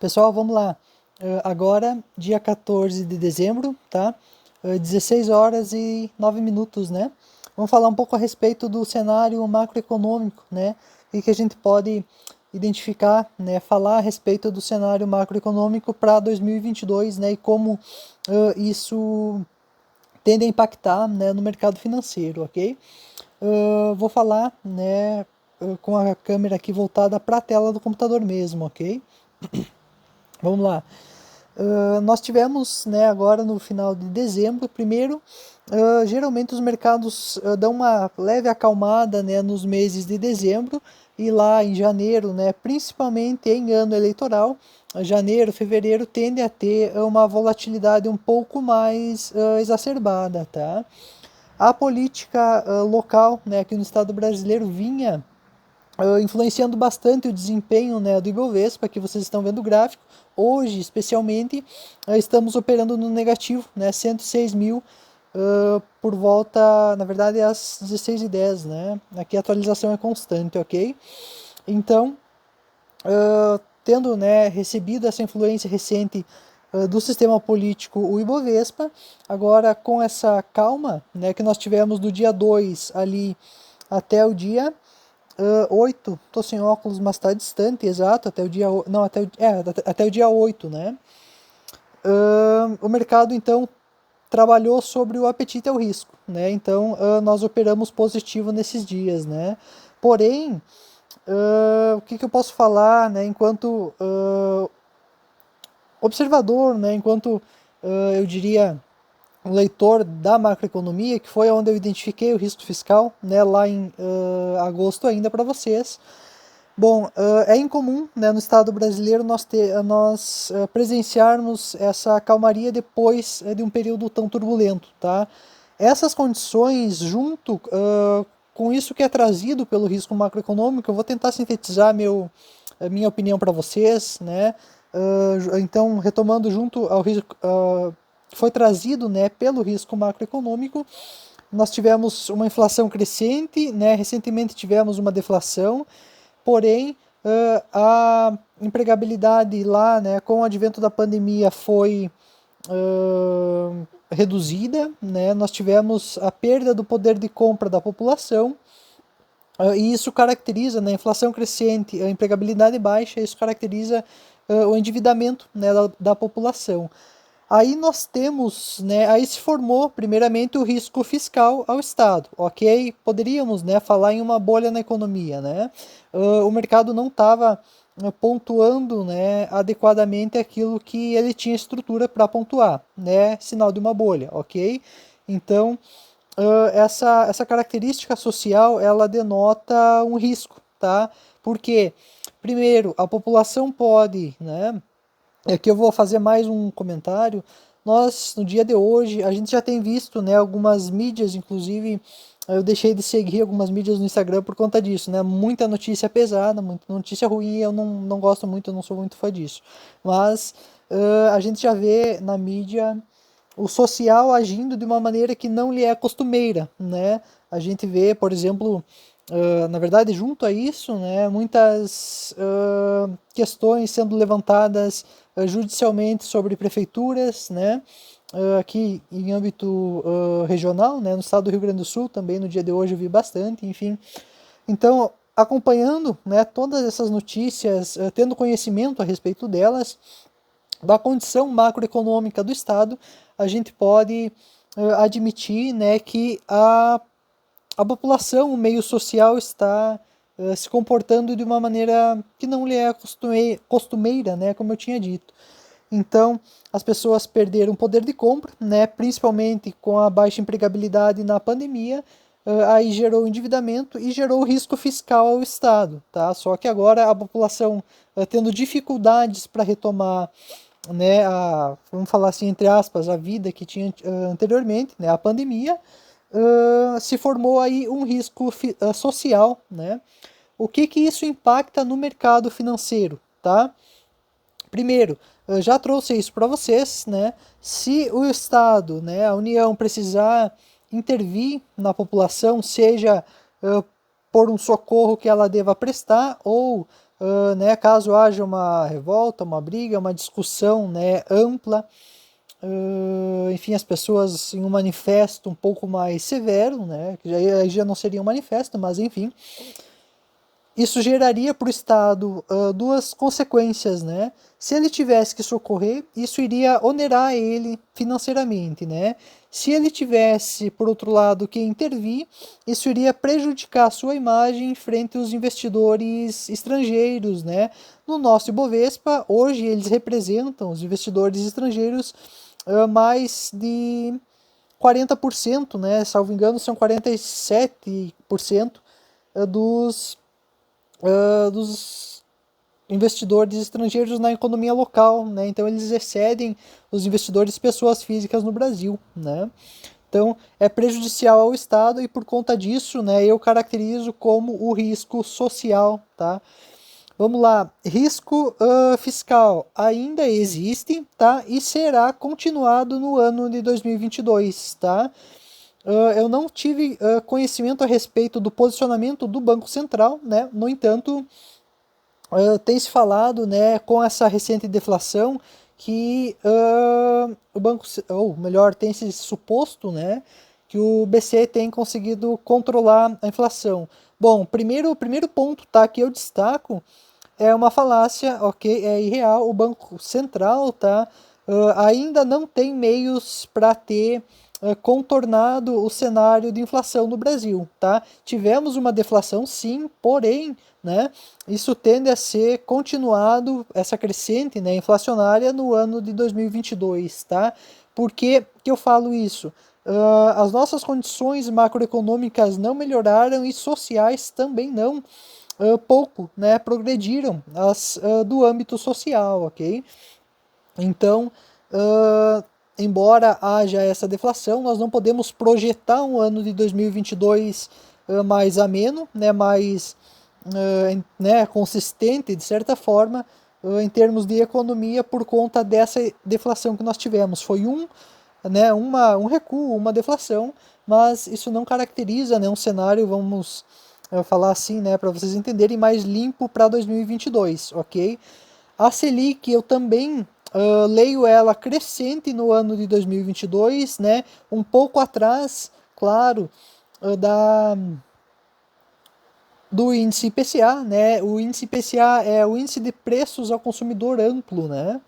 Pessoal, vamos lá. Agora, dia 14 de dezembro, tá? 16 horas e 9 minutos, né? Vamos falar um pouco a respeito do cenário macroeconômico, né? E que a gente pode identificar, né? Falar a respeito do cenário macroeconômico para 2022, né? E como isso tende a impactar, né, no mercado financeiro, ok? Vou falar, né, com a câmera aqui voltada para a tela do computador mesmo, ok? Vamos lá. Nós tivemos, né, agora no final de dezembro, primeiro, geralmente os mercados dão uma leve acalmada, né, nos meses de dezembro e lá em janeiro, né, principalmente em ano eleitoral, janeiro, fevereiro tende a ter uma volatilidade um pouco mais exacerbada, tá? A política local, né, aqui no estado brasileiro vinha influenciando bastante o desempenho, né, do Ibovespa, que vocês estão vendo o gráfico. Hoje, especialmente, estamos operando no negativo, né, 106 mil por volta, na verdade, é às 16h10, né? Aqui a atualização é constante, ok? Então, tendo, né, recebido essa influência recente do sistema político, o Ibovespa, agora com essa calma, né, que nós tivemos do dia 2 ali até o dia 8, tô sem óculos, mas está distante, exato, até o dia, não, até o dia 8, né? O mercado, então, trabalhou sobre o apetite ao risco, né? Então, nós operamos positivo nesses dias, né? Porém, o que eu posso falar, né, enquanto observador, né, enquanto, eu diria, um leitor da macroeconomia, que foi onde eu identifiquei o risco fiscal, né, lá em agosto ainda para vocês. Bom, é incomum, né, no Estado brasileiro nós presenciarmos essa calmaria depois de um período tão turbulento, tá? Essas condições, junto com isso que é trazido pelo risco macroeconômico, eu vou tentar sintetizar a minha opinião para vocês, né? Então, retomando junto ao risco que foi trazido, né, pelo risco macroeconômico, nós tivemos uma inflação crescente, né? Recentemente tivemos uma deflação. Porém, a empregabilidade lá, né, com o advento da pandemia, foi reduzida, né? Nós tivemos a perda do poder de compra da população, e isso caracteriza, né, a inflação crescente, a empregabilidade baixa, isso caracteriza o endividamento, né, da população. Aí nós temos, né, aí se formou primeiramente o risco fiscal ao Estado, ok? Poderíamos, né, falar em uma bolha na economia, né? O mercado não estava pontuando, né, adequadamente aquilo que ele tinha estrutura para pontuar, né? Sinal de uma bolha, ok? Então, essa característica social, ela denota um risco, tá? Porque, primeiro, a população pode, né? Aqui eu vou fazer mais um comentário. Nós, no dia de hoje, a gente já tem visto, né, algumas mídias, inclusive, eu deixei de seguir algumas mídias no Instagram por conta disso, né? Muita notícia pesada, muita notícia ruim, eu não gosto muito, eu não sou muito fã disso. Mas a gente já vê na mídia o social agindo de uma maneira que não lhe é costumeira, né? A gente vê, por exemplo, na verdade, junto a isso, né, muitas questões sendo levantadas judicialmente sobre prefeituras, né, aqui em âmbito regional, né, no estado do Rio Grande do Sul também no dia de hoje eu vi bastante, enfim. Então, acompanhando, né, todas essas notícias, tendo conhecimento a respeito delas, da condição macroeconômica do estado, a gente pode admitir, né, que a população, o meio social está se comportando de uma maneira que não lhe é costumeira, né, como eu tinha dito. Então, as pessoas perderam poder de compra, né, principalmente com a baixa empregabilidade na pandemia, aí gerou endividamento e gerou risco fiscal ao Estado, tá? Só que agora a população tendo dificuldades para retomar, né, vamos falar assim, entre aspas, a vida que tinha anteriormente, né, a pandemia, se formou aí um risco social, né? O que isso impacta no mercado financeiro, tá? Primeiro, eu já trouxe isso para vocês, né? Se o Estado, né, a União precisar intervir na população, seja por um socorro que ela deva prestar ou né, caso haja uma revolta, uma briga, uma discussão, né, ampla, enfim, as pessoas em um manifesto um pouco mais severo, né, que já não seria um manifesto, mas enfim, isso geraria para o Estado duas consequências, né? Se ele tivesse que socorrer, isso iria onerar ele financeiramente, né? Se ele tivesse, por outro lado, que intervir, isso iria prejudicar a sua imagem frente aos investidores estrangeiros, né? No nosso Ibovespa, hoje eles representam, os investidores estrangeiros, mais de 40%, né? Salvo engano, são 47% dos investidores estrangeiros na economia local, né? Então eles excedem os investidores pessoas físicas no Brasil, né? Então é prejudicial ao Estado e por conta disso, né, eu caracterizo como o risco social, tá? Vamos lá, risco fiscal ainda existe, tá? E será continuado no ano de 2022, tá? Eu não tive conhecimento a respeito do posicionamento do Banco Central, né? No entanto, tem se falado, né, com essa recente deflação, que o banco, ou melhor, tem se suposto, né, que o BC tem conseguido controlar a inflação. Bom, o primeiro ponto, tá, que eu destaco é uma falácia, ok, é irreal. O Banco Central, tá, ainda não tem meios para ter contornado o cenário de inflação no Brasil, tá? Tivemos uma deflação, sim, porém, né, isso tende a ser continuado, essa crescente, né, inflacionária no ano de 2022, tá? Por que eu falo isso? As nossas condições macroeconômicas não melhoraram e sociais também não. Pouco, né, progrediram do âmbito social, ok? Então, embora haja essa deflação, nós não podemos projetar um ano de 2022 mais ameno, né, mais né, consistente, de certa forma, em termos de economia, por conta dessa deflação que nós tivemos. Foi né, um recuo, uma deflação, mas isso não caracteriza, né, um cenário, vamos falar assim, né, para vocês entenderem, mais limpo para 2022, ok? A Selic, eu também leio ela crescente no ano de 2022, né, um pouco atrás, claro, do índice IPCA, né? O índice IPCA é o índice de preços ao consumidor amplo, né?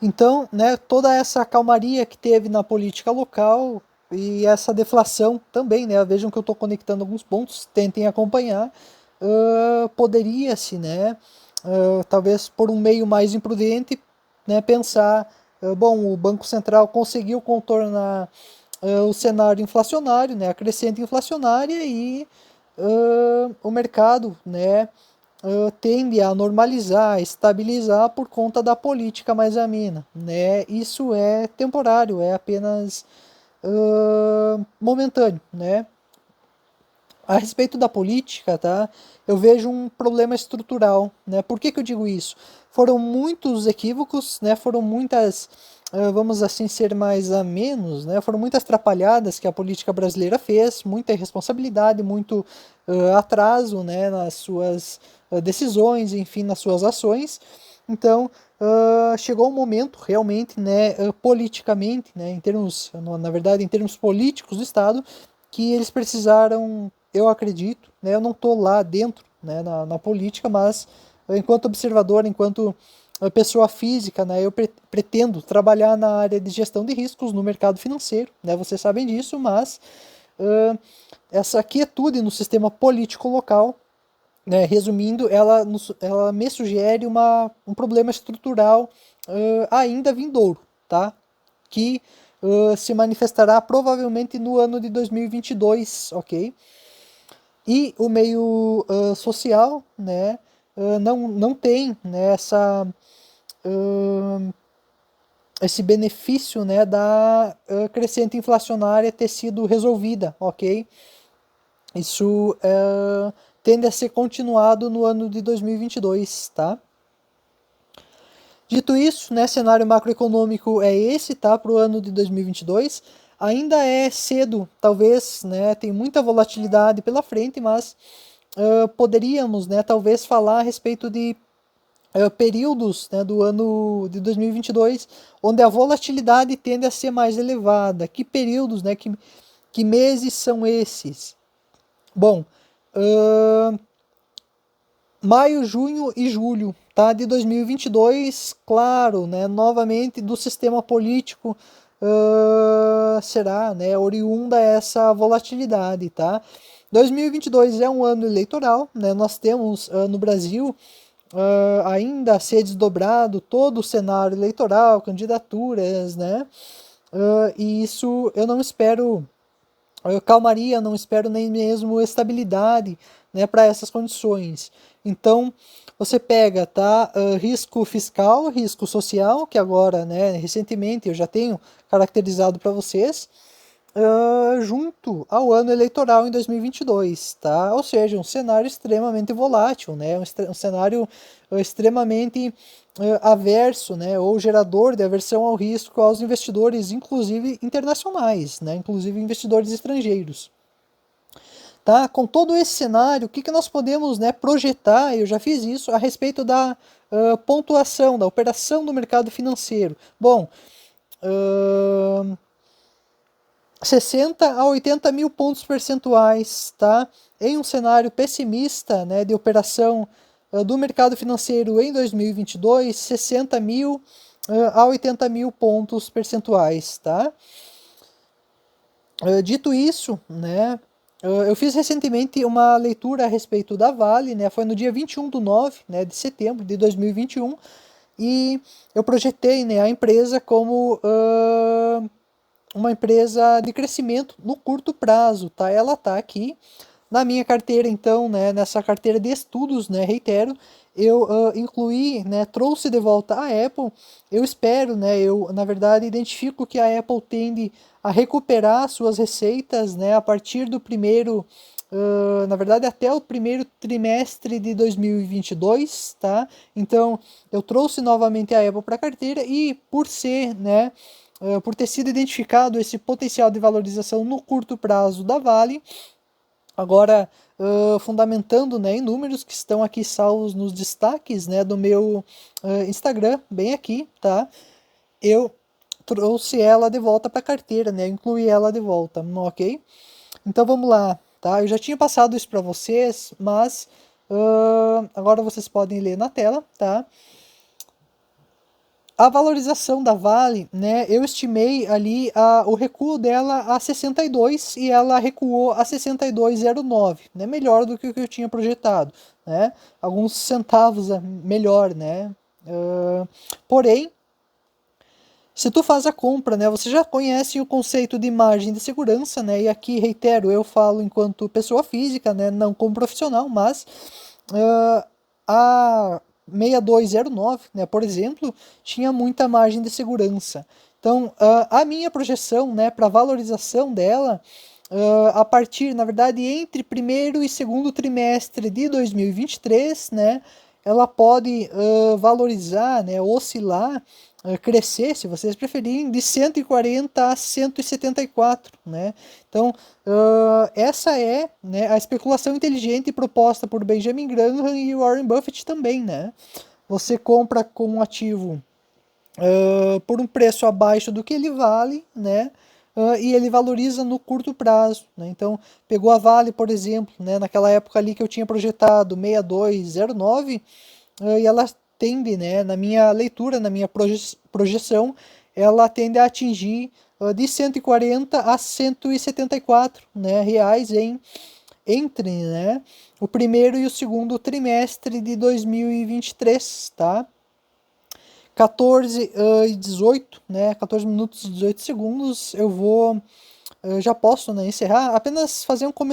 Então, né, toda essa calmaria que teve na política local e essa deflação também, né? Vejam que eu estou conectando alguns pontos, tentem acompanhar. Poderia-se, né, talvez por um meio mais imprudente, né, pensar, bom, o Banco Central conseguiu contornar o cenário inflacionário, né, a crescente inflacionária e o mercado, né, tende a normalizar, estabilizar por conta da política mais amena, né? Isso é temporário, é apenas momentâneo, né? A respeito da política, tá? Eu vejo um problema estrutural, né? Por que eu digo isso? Foram muitos equívocos, né? Foram muitas, vamos assim ser mais a menos, né? Foram muitas atrapalhadas que a política brasileira fez, muita irresponsabilidade, muito atraso, né? Nas suas decisões, enfim, nas suas ações. Então, chegou um momento realmente, né? Politicamente, né? Em termos, na verdade, em termos políticos do Estado, que eles precisaram, eu acredito, né, eu não estou lá dentro, né, na política, mas enquanto observador, enquanto pessoa física, né, eu pretendo trabalhar na área de gestão de riscos no mercado financeiro, né, vocês sabem disso, mas essa quietude no sistema político local, né, resumindo, ela me sugere um problema estrutural ainda vindouro, tá? Que se manifestará provavelmente no ano de 2022, ok? E o meio social, né, não tem, né, esse benefício, né, da crescente inflacionária ter sido resolvida, ok? Isso tende a ser continuado no ano de 2022, tá? Dito isso, né, cenário macroeconômico é esse, tá, para o ano de 2022. Ainda é cedo, talvez, né, tem muita volatilidade pela frente, mas poderíamos, né, talvez falar a respeito de períodos, né, do ano de 2022 onde a volatilidade tende a ser mais elevada. Que períodos, né, que meses são esses? Bom, maio, junho e julho, tá, de 2022, claro, né, novamente do sistema político será, né, oriunda essa volatilidade, tá? 2022 é um ano eleitoral, né? Nós temos no Brasil ainda a ser desdobrado todo o cenário eleitoral, candidaturas, né? E isso eu não espero calmaria, não espero nem mesmo estabilidade, né, para essas condições. Então, você pega, tá, risco fiscal, risco social, que agora, né, recentemente eu já tenho caracterizado para vocês, junto ao ano eleitoral em 2022, tá? Ou seja, um cenário extremamente volátil, né? Um cenário extremamente averso, né? Ou gerador de aversão ao risco aos investidores, inclusive internacionais, né? Inclusive investidores estrangeiros. Tá? Com todo esse cenário, o que nós podemos, né, projetar, eu já fiz isso, a respeito da pontuação, da operação do mercado financeiro. Bom, 60 a 80 mil pontos percentuais, tá? Em um cenário pessimista, né, de operação do mercado financeiro em 2022, 60 mil a 80 mil pontos percentuais, tá? Dito isso, né, eu fiz recentemente uma leitura a respeito da Vale, né, foi no dia 21/9, né, de setembro de 2021, e eu projetei, né, a empresa como uma empresa de crescimento no curto prazo, tá? Ela está aqui na minha carteira, então, né, nessa carteira de estudos, né, reitero, eu incluí, né, trouxe de volta a Apple. Eu espero, né, eu na verdade identifico que a Apple tende a recuperar suas receitas, né, a partir do primeiro, na verdade até o primeiro trimestre de 2022, tá? Então eu trouxe novamente a Apple para a carteira e por ser, né, por ter sido identificado esse potencial de valorização no curto prazo da Vale, agora fundamentando, né, em números que estão aqui salvos nos destaques, né, do meu Instagram, bem aqui, tá? Eu trouxe ela de volta para a carteira, né? Incluí ela de volta, ok? Então vamos lá, tá? Eu já tinha passado isso para vocês, mas agora vocês podem ler na tela, tá? A valorização da Vale, né, eu estimei ali o recuo dela a 62 e ela recuou a 62,09, né, melhor do que o que eu tinha projetado, né, alguns centavos melhor, né, porém, se tu faz a compra, né, você já conhece o conceito de margem de segurança, né, e aqui, reitero, eu falo enquanto pessoa física, né, não como profissional, mas a 6209, né, por exemplo, tinha muita margem de segurança. Então, a minha projeção, né, para valorização dela, a partir, na verdade, entre primeiro e segundo trimestre de 2023, né, ela pode valorizar, né, oscilar, crescer, se vocês preferirem, de 140 a 174, né? Então, essa é, né, a especulação inteligente proposta por Benjamin Graham e Warren Buffett também, né? Você compra com um ativo por um preço abaixo do que ele vale, né? E ele valoriza no curto prazo, né? Então, pegou a Vale, por exemplo, né, naquela época ali que eu tinha projetado 6209, e ela tende, né, na minha leitura, na minha projeção, ela tende a atingir de 140 a 174, né, reais entre, né, o primeiro e o segundo trimestre de 2023, tá? 14 e 18, né, 14 minutos e 18 segundos, eu vou, já posso, né, encerrar, apenas fazer um comentário